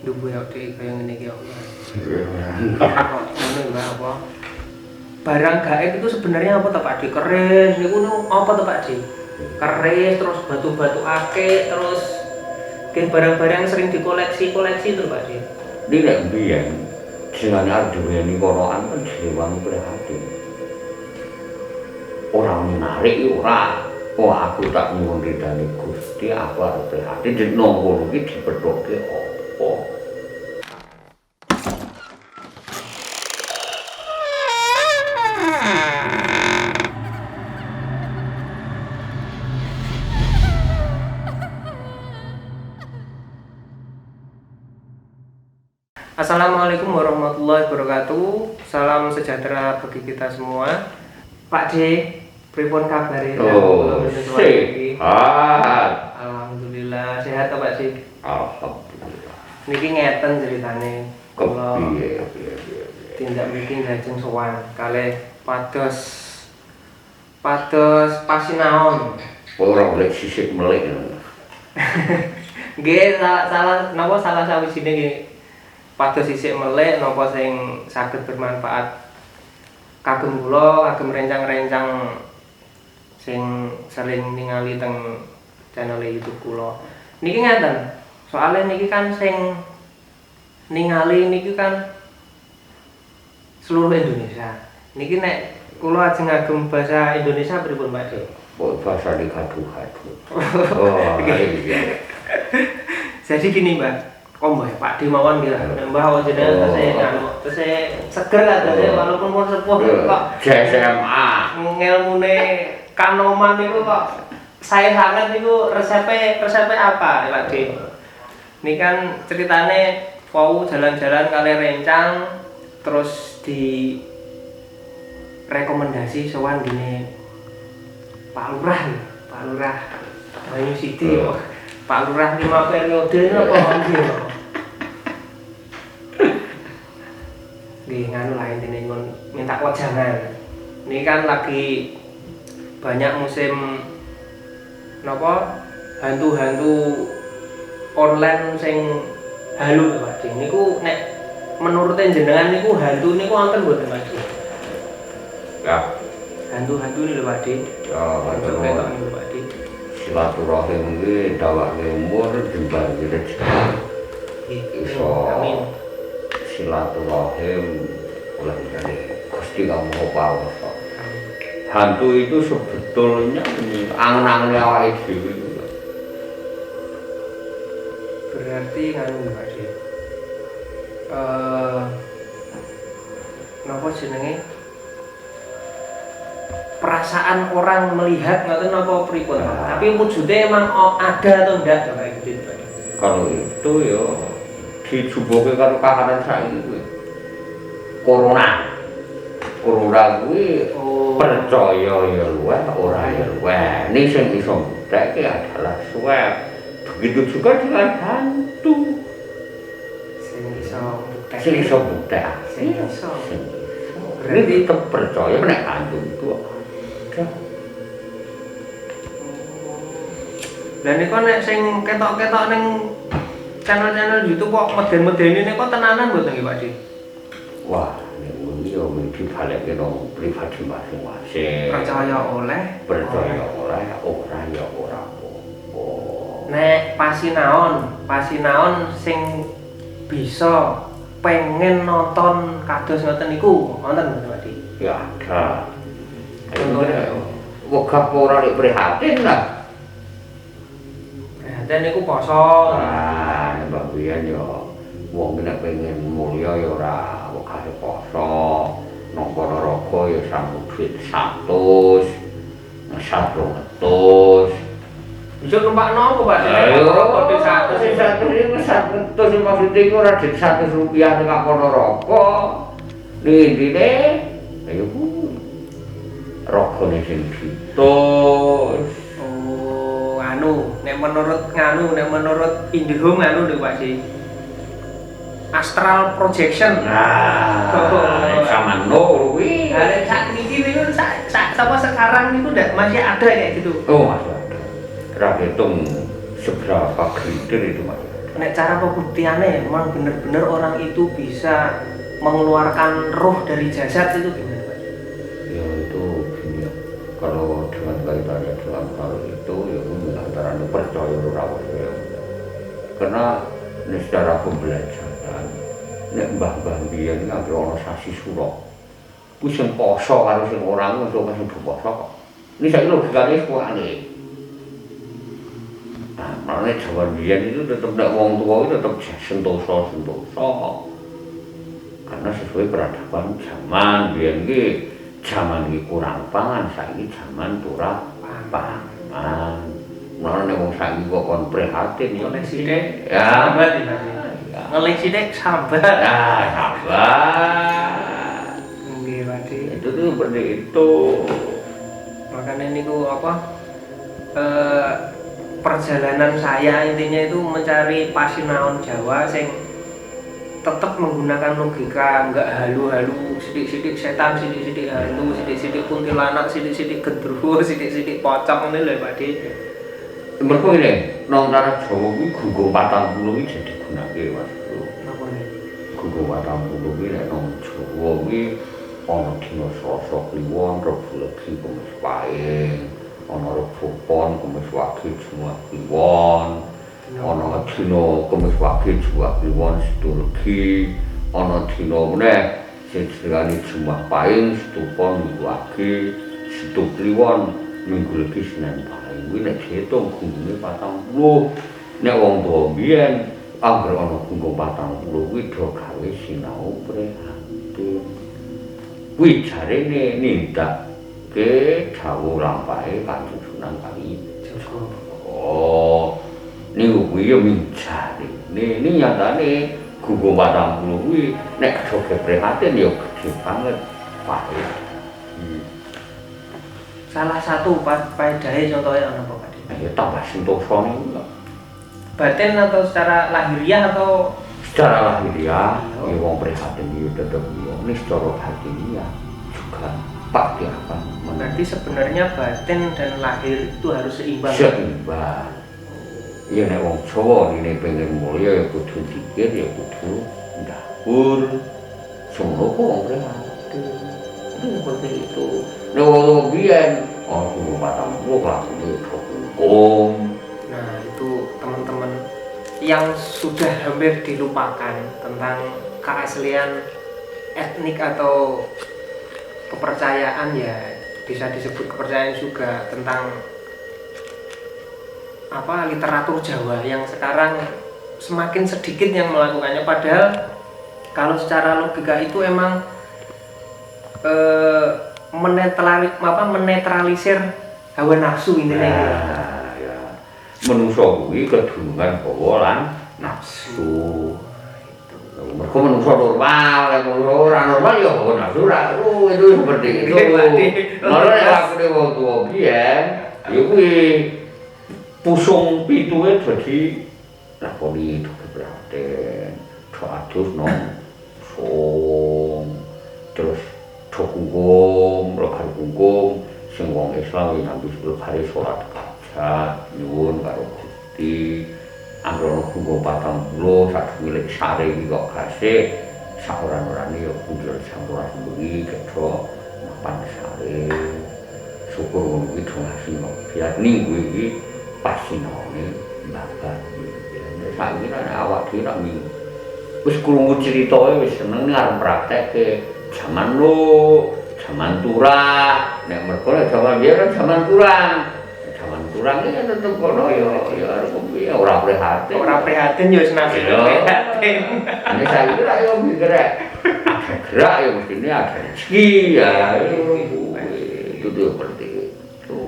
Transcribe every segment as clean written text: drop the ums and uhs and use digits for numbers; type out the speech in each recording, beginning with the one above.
Duwe awake kaya ngene iki kok. Ngono enggak apa. Barang gaib itu sebenarnya apa toh Pak Dik? Keris niku apa toh Pak Dik? Keris terus batu-batu akik terus kayak barang-barang yang sering dikoleksi itu Pak Dik. Ini nek biyen jenenge arep duweni korokan kan diwangi prihatin. Ora menarik ora. Oh aku tak nyuwun ridane Gusti aku arep prihatin yen nongko iki dipethoke apa. Assalamualaikum warahmatullahi wabarakatuh. Salam sejahtera bagi kita semua. Pak D, pripun kabare? Oh, sehat. Alhamdulillah sehat toh Pak D. Alhamdulillah. Niki ngeten ceritane. Kula Kepiye. tindak mriki lajeng sowan kalih pados pasinaon. Ora boleh sisik melek. Nggih, salah sawijine nggih. Pados sisik melek napa sing saged bermanfaat kagem kula, kagem rencang-rencang sing sering ningali teng channel YouTube kula. Niki ngeten, soalnya niki kan sing ningali niki kan seluruh Indonesia. Niki nek kula ajeng ngagem bahasa Indonesia pripun Pak Dik? Oh, bahasa dikadu-kadu. Oh, iya. Jadi gini Mbak. Oh Mbak, Pak Di mawon dia. Mbah jenengan terus seger terus walaupun pun sepuh kok SMA. Ngelmune kanoman niku kok saya sangat niku resepnya apa Pak Di? Ini kan ceritane wau jalan-jalan kali rencang terus di rekomendasi sowan gini Pak Lurah Bayu Siti Pak Lurah 5 periode apa nggih? Nggih nganu lah intine minta wejangan. Ini kan lagi banyak musim napa hantu-hantu online sing halu Pak Dik. Niku nek menurut jenengan niku hantu niku wonten mboten Pak Dik? Ya, Hantu-hantu ini lho Pak Dik. betul. Pak Dik. Silaturahim iki dawake umur dibagi rezeki. Iso silaturahim oleh dari Gusti kamu pawasa. Hantu itu sebetulnya angen-angen awake dhewe. Berarti nganu Pak Dik. Napa jenenge? Perasaan orang melihat ngoten napa pripun? Tapi wujudnya emang ada atau enggak kayak gitu Pak Dik? Kalau itu ya dijuboke karo kahanan saiki kuwi. Corona kuwi percaya ya luwih ora ya luwih. Ini sing iso mbuktekke adalah swab. Begitu juga dengan hantu. Sing Iso mbuktekke. Sing iso. Berarti tetep percaya nek hantu itu ada. Lah niku nek sing ketok-ketok ning channel-channel YouTube kok meden-medeni niku tenanan mboten nggih Pak Dik? Wah, niku yo mesti balekke nang pribadi masing-masing. Percaya oleh ora ya ora apa-apa. Nek pasinaon sing bisa pengen nonton kados ngoten niku wonten mboten Pak Dik? Ya ada. Wegah ora lek prihatin lah. Dan niku poso. Ah, mbak biyen yo wong nek pengen mulya ya ora wegah poso. Nang Ponorogo ya sambut duit 100. Ngesat 200. Bisa numpak nopo Pak? Ayo, kode 100 iki 100 maksud iku ora dik 100 rupiah ning Ponorogo. Nindine ayo ku rogone sing ditus. Oh, nek menurut Indihome lho Pak Dik. Astral projection. Nah, sama kuwi. Lah sak niki niku sapa sekarang niku masih ada kayak gitu. Oh, masih ada. Terhitung seberapa glider itu masih ada. nek cara pembuktiannya memang benar-benar orang itu bisa mengeluarkan roh dari jasad itu gimana Pak? Ya itu gini ya, kalau dengan kaitannya dengan hal itu ya antara percaya ora percaya. Karena ini secara pembelajaran nek mbah-mbah biyen iki anggere ana sasi sura. Ku sing poso karo sing ora ngono sing poso kok. Ini saiki logikane kuwane. Nah, makanya zaman biyen itu tetap nek wong tua itu tetap sentosa. Karena sesuai peradaban zaman biyen iki zaman iki kurang pangan, saiki zaman turah pangan. Mulane nek wong saiki kok kon prihatin ya Oleh sithik ya. sambat ya. Oleh sithik sambat. Ya, sabar. Nggih, Pak. Itu tuh seperti itu. Makanya niku apa? Perjalanan saya intinya itu mencari pasinaon Jawa sing tetap menggunakan logika, enggak halu-halu, sidik-sidik setan, sidik-sidik halu, sidik-sidik kuntilanak, sidik-sidik gendruwo, sidik-sidik pocong ini lho Pak Di. Mergo ngene, nang cara Jawa kuwi gunggung 40 iki jadi gunake Mas. Napa nih? Gunggung 40 kuwi nek nang Jawa kuwi ana dina Selasa Kliwon, Rebo Legi, Kamis Pahing, ana Rebo Pon, Kamis Wage, Jumat Kliwon, ana dina Kamis Wage, Jumat Kliwon, Setu Legi, ana dina meneh sing diarani Jumat Pahing, Setu Pon, Minggu Wage, Setu Kliwon, Minggu Legi, Senin Pahing. Kuwi nek diitung gunggunge 40. Nek wong tuwa biyen anggere ana gunggung 40 kuwi do gawe sinau prihatin. Kuwi jarene nindakake dawuh lampahe Kanjeng Sunan Kalijaga. Oh, niku kuwi ya minjari. Ini nyatane gunggung 40 kuwi nek joge prihatin ya gede banget pahit. Salah satu faedahe contohnya apa Pak Di? Ya tambah sentosa niku. Batin atau secara lahiriah atau Secara lahiriah, ya wong prihatin ya tetep ya. Ini secara batiniah juga pasti akan berarti sebenarnya batin dan lahir itu harus seimbang. seimbang. Ya nek wong Jawa ini pengen mulya ya kudu dikir ya kudu ndahur. Semono kok wong prihatin. Itu seperti itu. Nek wong biyen aku batang lakune hukum. Nah itu teman-teman yang sudah hampir dilupakan tentang keaslian etnik atau kepercayaan ya bisa disebut kepercayaan juga tentang apa literatur Jawa yang sekarang semakin sedikit yang melakukannya padahal kalau secara logika itu emang menetralisir hawa nafsu intinya Ya. Menungso kuwi kedunungan hawa lan nafsu. Mergo menungso normal, nek ora normal ya hawa nafsu ora itu seperti itu. Malah nek lakune wong tuwa biyen ya kuwi pusung pituke dadi lakoni prihatin, do adus nang song terus do kungkum, lekar kungkum sing wong Islam nganti lebare salat hajat nyuwun karo Gusti. Anggere kungkum 40 sadurunge sare iki kok gase saoran-orane ya kunjul campuran bengi kedha mapan sare. Syukur wong iki do ngasih biar ning kuwi iki pasinaone babar. Saiki nek awak dhewe nek wis krungu critae wis seneng arep praktekke jaman jaman turah. Nek mergo jaman biyen kan jaman kurang. Jaman kurang iki kan tetep kono ya arep piye ora prihatin. ora prihatin ya wis nafsu prihatin. Nek saiki ra yo gerak. Gerak ya mestine ada rezeki ya. Itu seperti itu.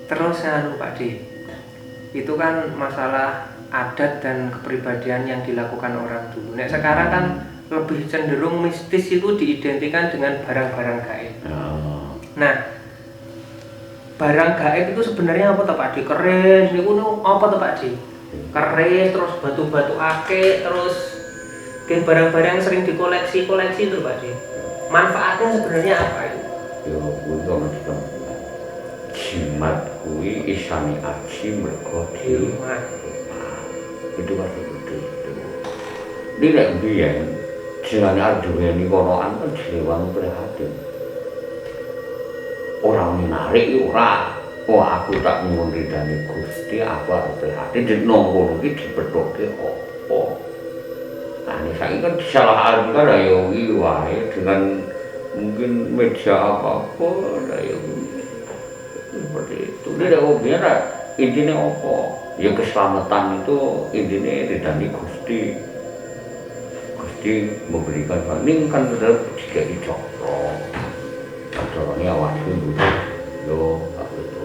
Terus Pak Di, itu kan masalah adat dan kepribadian yang dilakukan orang dulu. Nek sekarang kan lebih cenderung mistis itu diidentikan dengan barang-barang gaib. Nah, barang gaib itu sebenarnya apa Pak Di? Keris, niku apa Pak Di? Keris, terus batu-batu akik, terus kayak barang-barang yang sering dikoleksi-koleksi itu Pak Di. Manfaatnya sebenarnya apa itu? Ya kuwi jimat kuwi isane aji mergo itu kan seperti itu. Ini nek biyen jenenge arduweni konoan kan direwangi prihatin. Orang menarik ora. Wah aku tak nyuwun ridane Gusti, aku arep prihatin jeneng ngono iki dipethoke apa. Nah ini saiki kan disalaharti kan ya wae dengan mungkin media apa-apa ya seperti itu. Ini nek biyen intine apa? Ya keselamatan itu intinya ridane Gusti. Gusti memberikan ini kan benar jika dicokro. Contohnya awak dhewe yo aku itu.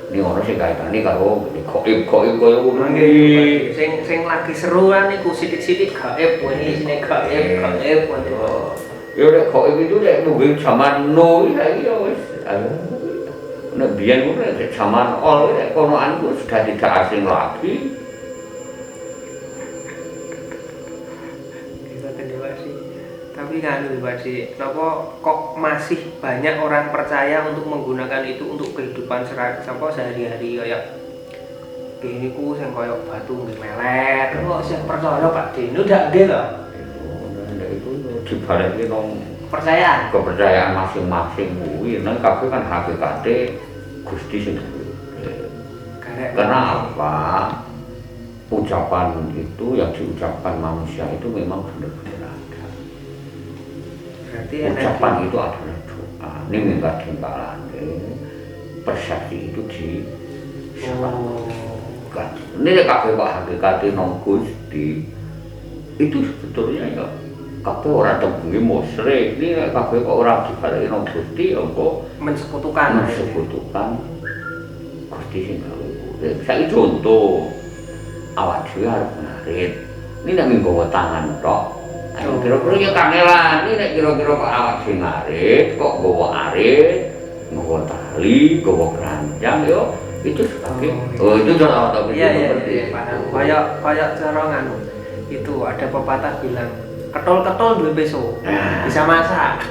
Ini ono sing kaitane karo gaib koyo ngono iki. Sing lagi seruan niku sithik-sithik gaib, ini isine gaib. Ya nek gaib itu nek nunggu zaman no iki ya wis. Nek biyen ku nek zaman ol nek konoan ku sudah tidak asing lagi. Tapi kan Pak Di, kenapa kok masih banyak orang percaya untuk menggunakan itu untuk kehidupan sehari-hari kayak gini ku sing koyo batu nggih melet. Kok sih percaya Pak Di? Ini udah nggih lho. Itu dibaleni nang kepercayaan masing-masing kuwi nang kabeh kan hakikate Gusti sing karena apa? Ucapan itu yang diucapkan manusia itu memang benar-benar ada. Berarti ucapan itu adalah doa. Ini minta dimbalane. Persepsi itu disampaikan. Ini kabeh kok hakikate nang Gusti. Itu sebetulnya ya kabeh ora tembunge musyrik. Ini kabeh kok ora dibaleni nang Gusti ya kok mensekutukan Gusti sing gawe. Saiki contoh awak dhewe arep ngarit. Ini nek nggawa tangan tok. Kira-kira ya kangelan. Ini nek kira-kira kok awak dhewe ngarit, kok nggawa arit, nggawa tali, nggawa keranjang yo itu sebagai itu cara atau seperti kayak cara nganu. Itu ada pepatah bilang ketol-ketol duwe peso. Bisa masak.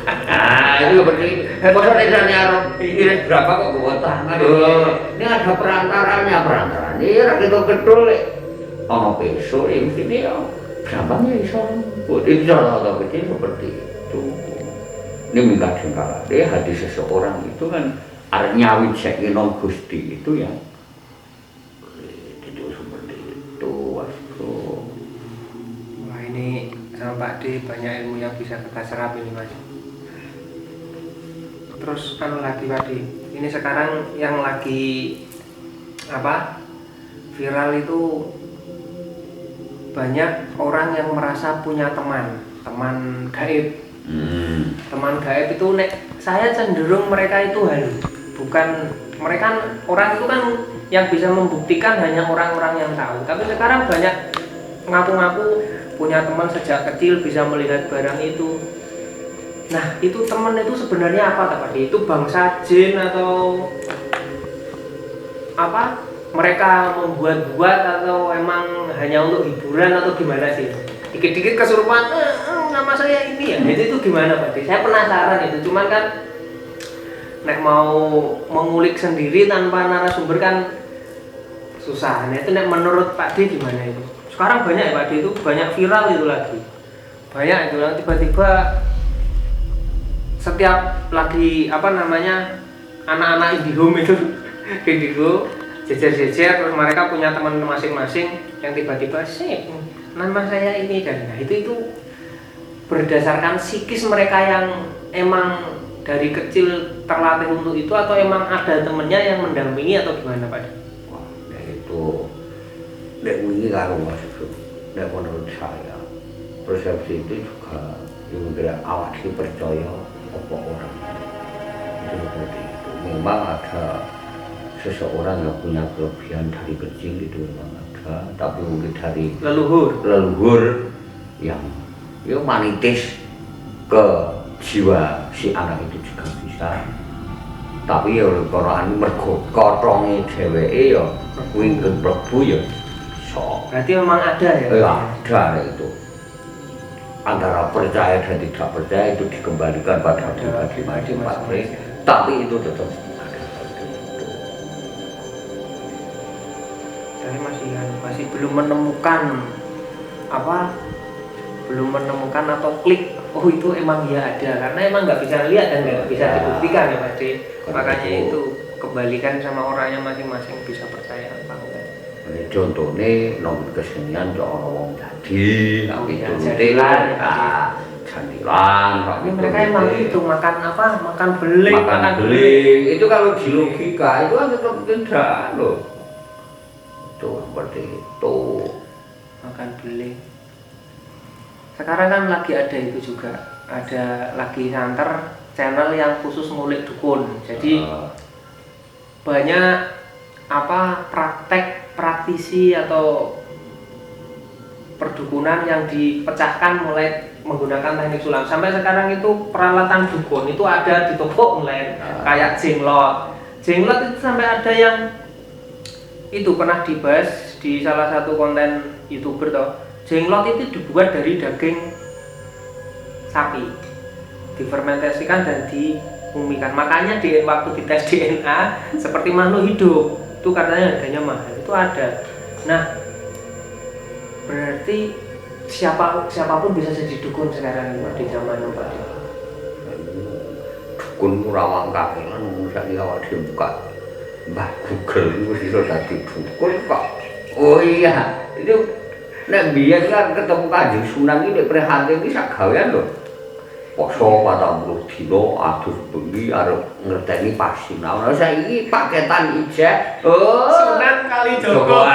Itu seperti masa nek arep iris berapa kok nggawa tangan. Ini ada perantaranya. Ini ra ketol-ketol ono peso ya mesti ya gampangnya iso itu cara atau kecil seperti itu. Ini minta jengkala deh hati seseorang itu kan arep nyawit saiki nang Gusti itu yang itu seperti itu waspo. Wah ini sama Pak D banyak ilmu yang bisa kita serap ini Mas. Terus lagi Pak D, ini sekarang yang lagi viral itu banyak orang yang merasa punya teman gaib. Teman gaib itu saya cenderung mereka itu halu. Bukan mereka orang itu kan yang bisa membuktikan hanya orang-orang yang tahu. Tapi sekarang banyak ngaku-ngaku punya teman sejak kecil bisa melihat barang itu. Nah, itu teman itu sebenarnya apa Pak? Itu bangsa jin atau apa? Mereka membuat-buat atau emang hanya untuk hiburan atau gimana sih? Dikit-dikit kesurupan, nama saya ini ya. Itu gimana Pak? Saya penasaran itu. Cuman kan nek mau mengulik sendiri tanpa narasumber kan susah. Nah itu nek menurut Pak D gimana itu? Sekarang banyak ya Pak D itu banyak viral itu lagi. Banyak itu yang tiba-tiba setiap lagi anak-anak IndiHome itu Indigo jejer-jejer terus mereka punya teman masing-masing yang tiba-tiba sih nama saya ini dan itu berdasarkan psikis mereka yang emang dari kecil terlatih untuk itu atau emang ada temennya yang mendampingi atau gimana Pak? Wah, itu ini karo maksud menurut saya persepsi itu juga yang awak percaya apa orang itu seperti itu. Memang ada seseorang yang punya kelebihan dari kecil itu memang ada, tapi mungkin dari leluhur yang manitis ke jiwa si anak itu juga bisa. Tapi ya Quran mergo kotonge dheweke ya kuwi mlebu ya iso. Berarti memang ada ya? Ya ada itu. Antara percaya dan tidak percaya itu dikembalikan pada pribadi masing-masing. Tapi itu tetap ada. Dan masih belum menemukan atau klik, oh itu emang ya ada, karena emang nggak bisa lihat dan nggak bisa dibuktikan ya Pak De. Makanya itu kembalikan sama orangnya masing-masing bisa percaya apa enggak. Contohnya nomor kesenian cok ono wong jadi jadilan ini mereka emang itu makan beling itu kalau di logika itu kan tetap tidak loh itu seperti itu makan beling. Sekarang kan lagi ada itu juga, ada lagi santer channel yang khusus ngulik dukun. Jadi banyak praktisi atau perdukunan yang dipecahkan mulai menggunakan teknik sulam. Sampai sekarang itu peralatan dukun itu ada di toko online, kayak jenglot. Jenglot itu sampai ada yang itu pernah dibahas di salah satu konten YouTuber toh. Jenglot itu dibuat dari daging sapi, difermentasikan dan diumikan. Makanya waktu dites DNA seperti makhluk hidup, itu katanya harganya mahal. Itu ada. Nah, berarti siapapun bisa jadi dukun sekarang di zaman Pak. Dukun rawang kakelan misalnya awak dibuka Mbah Google itu bisa dadi dukun kok. Oh iya, itu nek biyen kan ketemu Kanjeng Sunan iki nek prihatin iki sak gawean lho. Poso 40 dina adus bengi arep ngerteni pasinaon. Saiki paketan ijek. Oh, Sunan Kalijogo.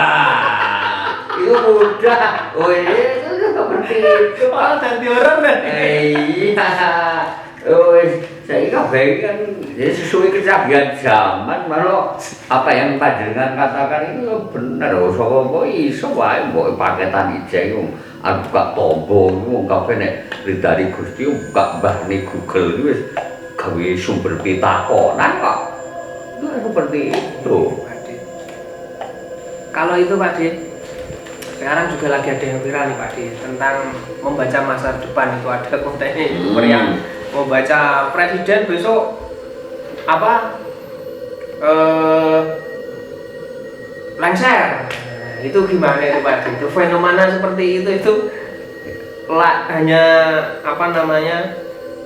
Itu mudah. Oh iya, itu seperti itu. Oh, dadi orang deh. Iya. Oh, saiki kabeh kan sesuai kecanggihan zaman, malah apa yang panjenengan katakan itu benar. Oh, sapa kok iso wae mbok paketan ijek iku buka tombo wong kabeh nek ridari Gusti buka mbahne Google iki wis gawe sumber pitakonan kok. Itu seperti itu. Kalau itu Pak De, sekarang juga lagi ada yang viral nih Pak De tentang membaca masa depan. Itu ada kontennya YouTuber yang membaca presiden besok lengser. Itu gimana itu Pak De? Itu fenomena seperti itu hanya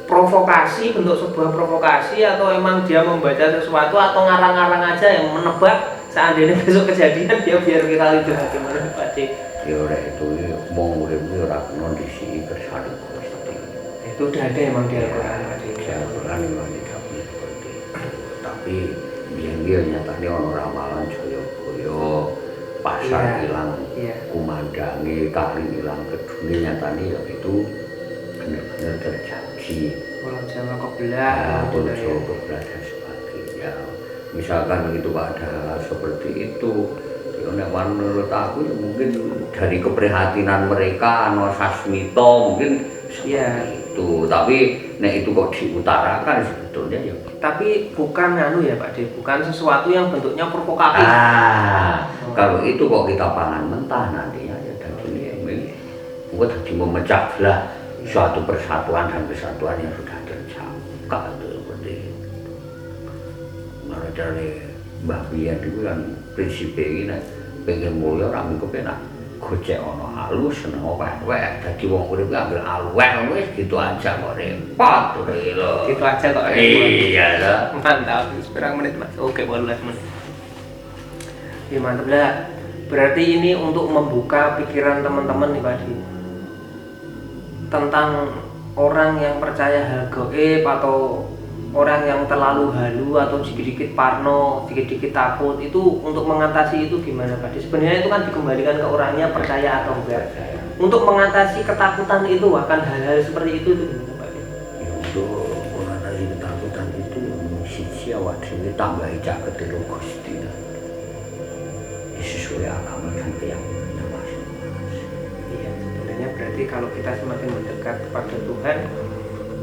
provokasi, bentuk sebuah provokasi, atau emang dia membaca sesuatu atau ngarang-ngarang aja yang menebak seandainya besok kejadian dia biar viral itu. Bagaimana Pak De? Ya ora itu mau urip ora kondisi kersane Gusti. Itu udah ada emang di Al-Qur'an Pak De. Al-Qur'an memang seperti itu. Tapi dia nyatane ono ramalan Jayabaya, pasar hilang, kumandange kali hilang kedune nyatane ya itu benar-benar terjadi. Pulau Jawa kebelah, Pulau Jawa kebelah dan sebagainya. Misalkan itu ada hal seperti itu, ya menurut aku ya mungkin dari keprihatinan mereka, Sasmito mungkin seperti itu. Tapi itu kok diutarakan sebetulnya ya. Tapi bukan ya Pak De, bukan sesuatu yang bentuknya provokatif. Kalau itu kok kita pangan mentah nantinya ya tadi mungkin tadi memecah belah suatu persatuan dan kesatuan yang sudah terjangkau itu seperti itu. Mana dari Mbah Biyen itu kan prinsipnya ini pengen mulia orang kepenak gojek ono halus seneng weh dadi wong urip ngambil alweh wis gitu aja kok repot lho. Gitu aja kok repot. Iya lah. Mantap. Berapa menit Mas? Oke, 18 menit. Ya mantap lah. Berarti ini untuk membuka pikiran teman-teman nih Pak De, tentang orang yang percaya hal gaib atau orang yang terlalu halu atau dikit-dikit parno, dikit-dikit takut. Itu untuk mengatasi itu gimana Pak De? Sebenarnya itu kan dikembalikan ke orangnya percaya atau enggak. Untuk mengatasi ketakutan itu akan hal-hal seperti itu gimana Pak De? Ya, untuk mengatasi ketakutan itu siji awak dhewe tambah jaket karo Gusti. Sesuai agama dan keyakinannya masing-masing. Iya, sebenarnya berarti kalau kita semakin mendekat kepada Tuhan,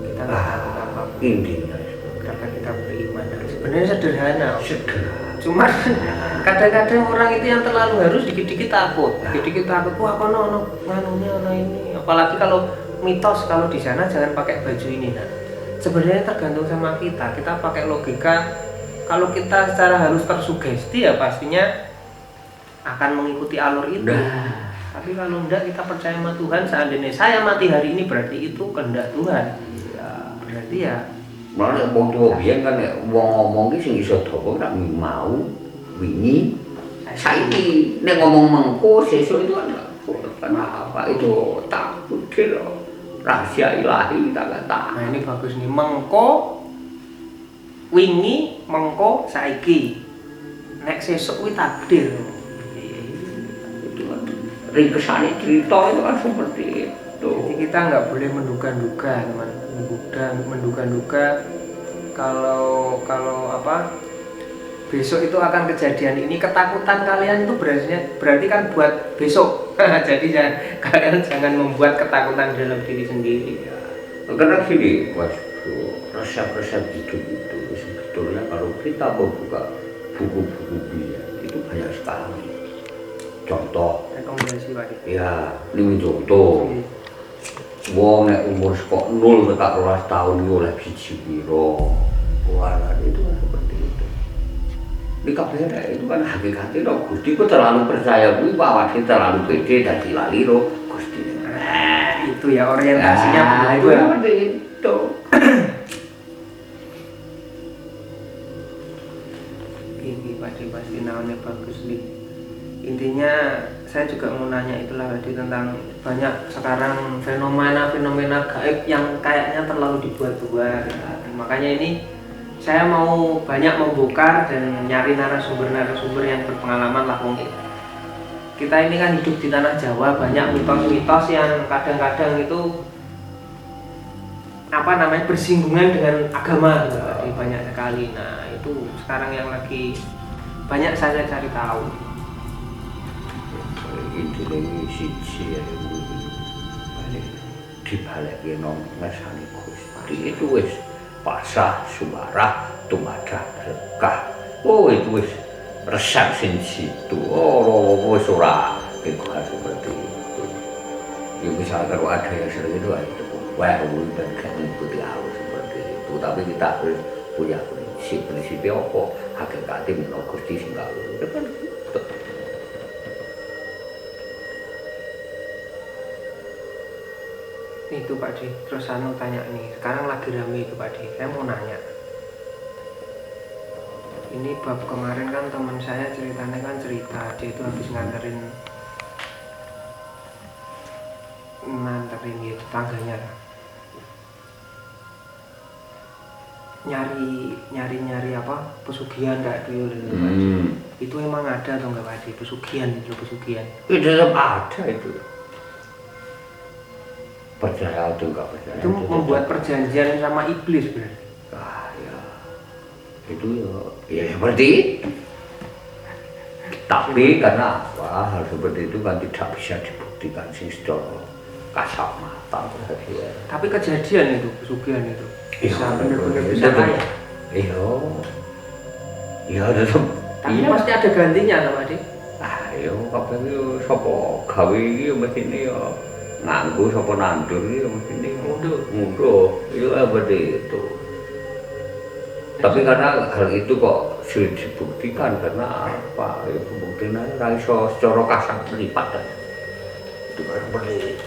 kita nggak takut apa-apa. Intinya Karena kita beriman. Sebenarnya sederhana. Cuma kadang-kadang orang itu yang terlalu harus dikit-dikit takut. Dikit-dikit takut, wah kono nganunya ini. Apalagi kalau mitos, kalau di sana jangan pakai baju ini. Nah, sebenarnya tergantung sama kita. Kita pakai logika. Kalau kita secara harus tersugesti ya pastinya akan mengikuti alur itu. Nah. Tapi kalau enggak kita percaya sama Tuhan, seandainya saya mati hari ini berarti itu kehendak Tuhan. Iya. Berarti ya Malah wong tuwa biyen kan nek wong ngomong ki sing iso dawa ora mau wingi. Saiki nek ngomong mengko sesuk itu kan apa itu takut loh. Rahasia ilahi kita kata. nah ini bagus nih, mengko wingi, mengko saiki. Nek sesuk kuwi takdir. Itu kan ringkesan cerita itu kan seperti itu. Jadi kita nggak boleh menduga-duga, teman. Menduga-duga kalau apa besok itu akan kejadian ini, ketakutan kalian itu berarti kan buat besok. Jadi kalian jangan membuat ketakutan dalam diri sendiri. Ya. Karena gini, resep-resep hidup itu sebetulnya kalau kita membuka buku-buku dia itu banyak sekali. Contoh, Rekomendasi Pak Dik. ya ini contoh. Wong nek umur kok 0 tekan 12 tahun iki oleh biji piro. Wah, itu kan seperti itu. Di kabeh itu kan hakikatnya no, Gusti ku terlalu percaya kuwi awake terlalu pede dadi lali ro Gusti. Nah, itu ya orientasinya itu berubah. seperti itu. Ini Pak Dik pasti namanya bagus nih. Intinya saya juga mau nanya itulah tadi tentang banyak sekarang fenomena gaib yang kayaknya terlalu dibuat-buat. Makanya ini saya mau banyak membongkar dan nyari narasumber yang berpengalaman lah mungkin. Kita ini kan hidup di tanah Jawa, banyak mitos-mitos yang kadang-kadang itu bersinggungan dengan agama tadi banyak sekali. Nah itu sekarang yang lagi banyak saya cari tahu. Itu lagi siji ya dibalik nang ngasane Gusti itu wis pasrah sumarah tumadah rekah. Oh itu wis resep sing situ. Oh wis ora kekuatan seperti itu. Ya bisa kalau ada yang sering itu wah udah kan ikuti aku seperti itu. Tapi kita harus punya prinsipnya apa hakikatnya menurut Gusti sing kawruh. Itu Pak Di, terus Anu tanya nih, sekarang lagi rame itu Pak Di, saya mau nanya. Ini bab kemarin kan teman saya ceritanya kan cerita dia itu habis nganterin gitu tangganya, nyari apa pesugihan enggak dulu itu Pak Di. Itu emang ada atau enggak Pak Di, pesugihan? Itu tetap ada itu. Percaya atau enggak percaya itu membuat perjanjian sama iblis berarti. Ya itu ya seperti tapi karena hal seperti itu kan tidak bisa dibuktikan secara kasat mata ya. Tapi kejadian itu pesugihan itu bisa Iya, benar-benar bisa kaya. Iya tetap. Tapi pasti ada gantinya loh Pak Di. Iya kabeh iki sapa gawe iki mestine ya nganggo sapa nandur iki mestine mundur. Iya seperti itu. Tapi karena hal itu kok sulit dibuktikan karena apa? Ya pembuktiannya ora iso secara kasat meripat. Itu kan seperti itu.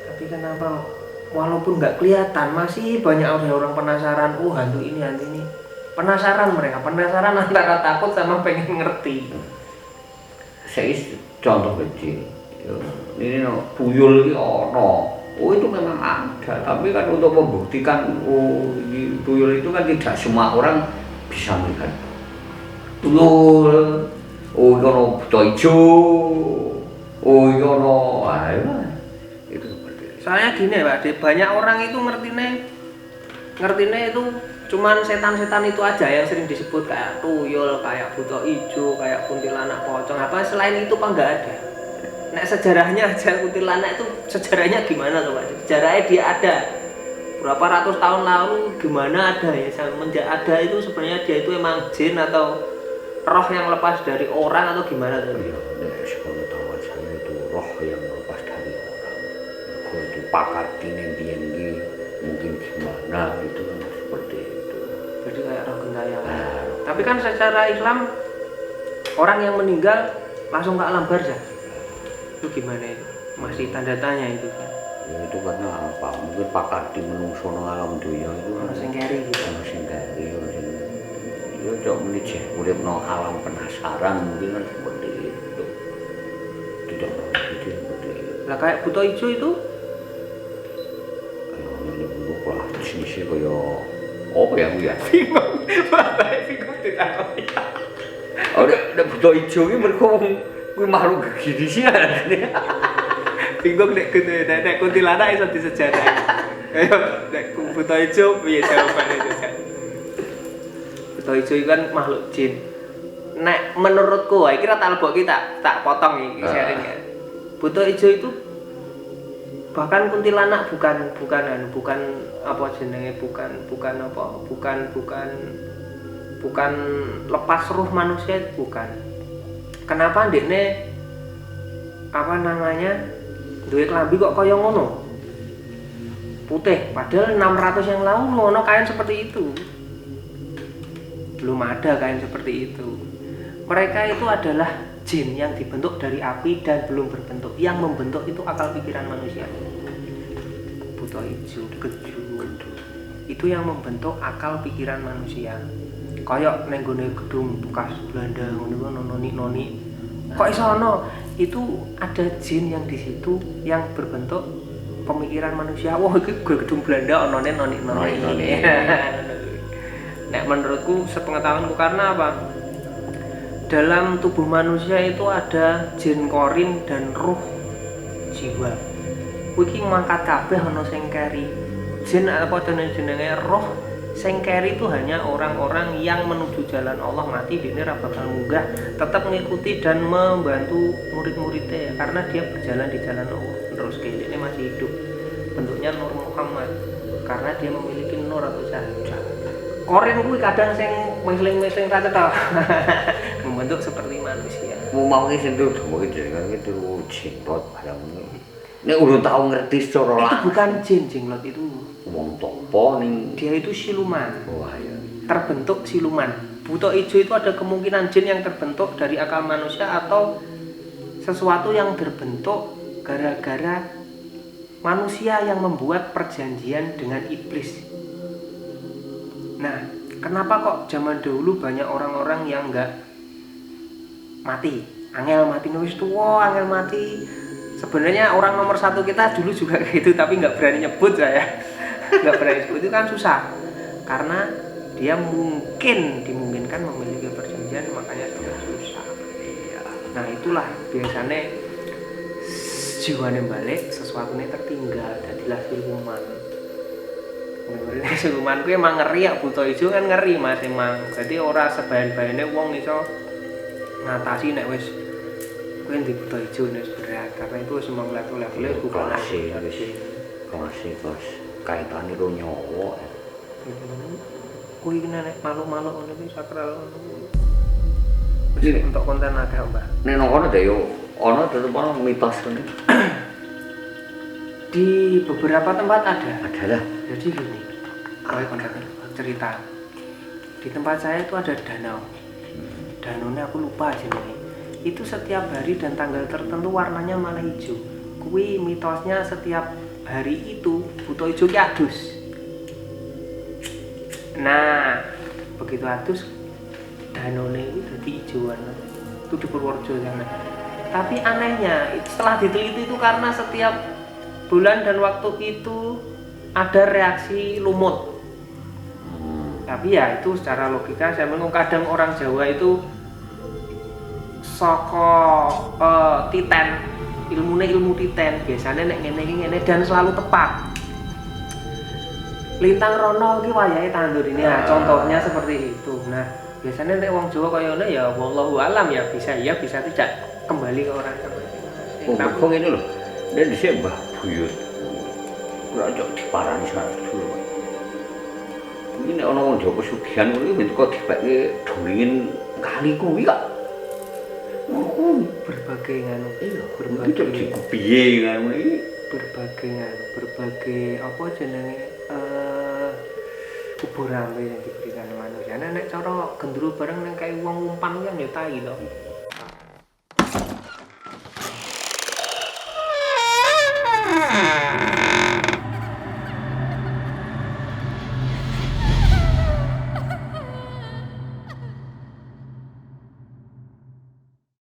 Tapi kenapa walaupun nggak kelihatan masih banyak orang penasaran, oh hantu ini. Penasaran antara takut sama pengen ngerti. Saya contoh kecil. Ini tuyul ini oh itu memang ada, tapi kan untuk membuktikan tuyul itu kan tidak semua orang bisa melihat tuyul. Oh itu buta hijau, oh itu itu seperti itu. Soalnya gini Pak De, banyak orang itu ngertine itu cuman setan-setan itu aja yang sering disebut kayak tuyul, kayak buta hijau, kayak kuntilanak pocong. Apa selain itu Pak nggak ada? Nek sejarahnya aja kuntilanak itu sejarahnya gimana tuh Pak? Sejarahnya dia ada berapa ratus tahun lalu, gimana ada ya? Semenjak ada itu sebenarnya dia itu emang jin atau roh yang lepas dari orang atau gimana tuh? Iya, sepengetahuan saya itu roh yang lepas dari orang. Kalau itu pakar biyen mungkin gimana itu kan seperti itu. Jadi kayak roh gentayangan. Tapi kan secara Islam orang yang meninggal langsung ke alam barzah. Itu gimana itu? Masih tanda tanya itu kan. Ya itu karena apa? Mungkin pakar di menungso nang alam dunia itu Ono sing keri gitu. ono sing kari, ono sing ya cok menijeh urip nang alam penasaran mungkin kan seperti itu. Tidak itu seperti itu. Lah kayak buta ijo itu Ini bentuk lah jenisnya kaya apa ya kuwi ya? bingung. Bapak bingung ditakoni. Oh, nek buta ijo iki mergo kuwi makhluk gini sih. Bingung nek kuntilanak iso disejarahi. Ayo nek buta ijo piye jawabane juga. Buta ijo itu kan makhluk jin. Nek menurutku, iki ra tak lebokke tak potong iki sharing ya. Buta ijo itu bahkan kuntilanak bukan apa jenenge bukan lepas ruh manusia, bukan. Kenapa ndekne apa namanya duwe klambi kok kaya ngono putih, padahal 600 yang lalu ngono kain seperti itu, belum ada kain seperti itu. Mereka itu adalah jin yang dibentuk dari api dan belum berbentuk. Yang membentuk itu akal pikiran manusia. Buta ijo, keju, itu yang membentuk akal pikiran manusia. Kayak neng gone gedung bekas Belanda ngono noni. Kok iso ono? Itu ada jin yang di situ yang berbentuk pemikiran manusia. Wah, iki gedung Belanda onone noni. Nek menurutku sepengetahuanku, karena apa? Dalam tubuh manusia itu ada jin korin dan ruh jiwa. Kuwi mangkat kabeh ana sing keri. Jin apa jenenge roh sing keri itu hanya orang-orang yang menuju jalan Allah, mati dene ra bakal munggah, tetap mengikuti dan membantu murid-muridnya karena dia berjalan di jalan Allah. Terus ini masih hidup. Bentuknya Nur Muhammad karena dia memiliki nur atau cahaya. Korin kuwi kadang sing mesling-mesling ta to. Membentuk seperti manusia. Mau ki sing tuh jenengan iki tuh jintot barang ngono. Nek urung tau ngerti secara Itu bukan jin jinglot itu. wong topo ning Dia itu siluman. wah ya. Terbentuk siluman. Buta ijo itu ada kemungkinan jin yang terbentuk dari akal manusia atau sesuatu yang terbentuk gara-gara manusia yang membuat perjanjian dengan iblis. Nah, kenapa kok zaman dahulu banyak orang-orang yang enggak mati? Angel mati nulis tua, angel mati. Sebenarnya orang nomor satu kita dulu juga kayak gitu, tapi nggak berani nyebut saya. Nggak berani nyebut, itu kan susah. Karena dia dimungkinkan memiliki perjanjian, makanya sangat susah. Nah itulah biasanya jiwane balik, sesuatunya tertinggal, jadilah siluman. Bener-bener siluman kuwi emang ngeri ya, buta ijo kan ngeri Mas emang. Jadi ora sebayan-bayane wong iso ngatasi nek wis kuwi di buta ijo nek berat, karena itu wis memang level-levelnya bukan Kasih bos kaitane karo nyawa. Kuwi nek malu-malu ngono kuwi sakral ngono. Wis untuk konten akeh, Mbak. Nek nang kono yo ana tetep ana mitos kene. Di beberapa tempat ada. Adalah Jadi gini, kalau konten cerita di tempat saya itu ada danau. Danaunya aku lupa jenenge. Itu setiap hari dan tanggal tertentu warnanya malah hijau. Kui mitosnya setiap hari itu buta ijo ki adus. Nah, begitu adus danaunya itu jadi hijauan. Itu di Purworejo sana. Tapi anehnya setelah diteliti itu karena setiap bulan dan waktu itu ada reaksi lumut. Tapi ya itu secara logika saya menurut kadang orang Jawa itu saka titen, ilmu titen biasanya nek ngene dan selalu tepat. Lintang rono iki wayahe tandur ini, nah, contohnya seperti itu. Nah, biasanya nek wong Jawa kaya ngene ya wallahu alam ya bisa tidak kembali ke orang masing-masing. oh, kok ngene lho. Nek dhisik Mbah Buyut. Ora cocok diparani sak dulu. Iki nek ana wong Jawa pesugihan kuwi bentuk kok dipeke dongengin kali kuwi kok. Berbagai nganu, berbagai piye nganu iki berbagai apa jenenge kuburan yang diberikan manusia. Nek cara gendruwo bareng nek kayak wong umpan kan ya tai to.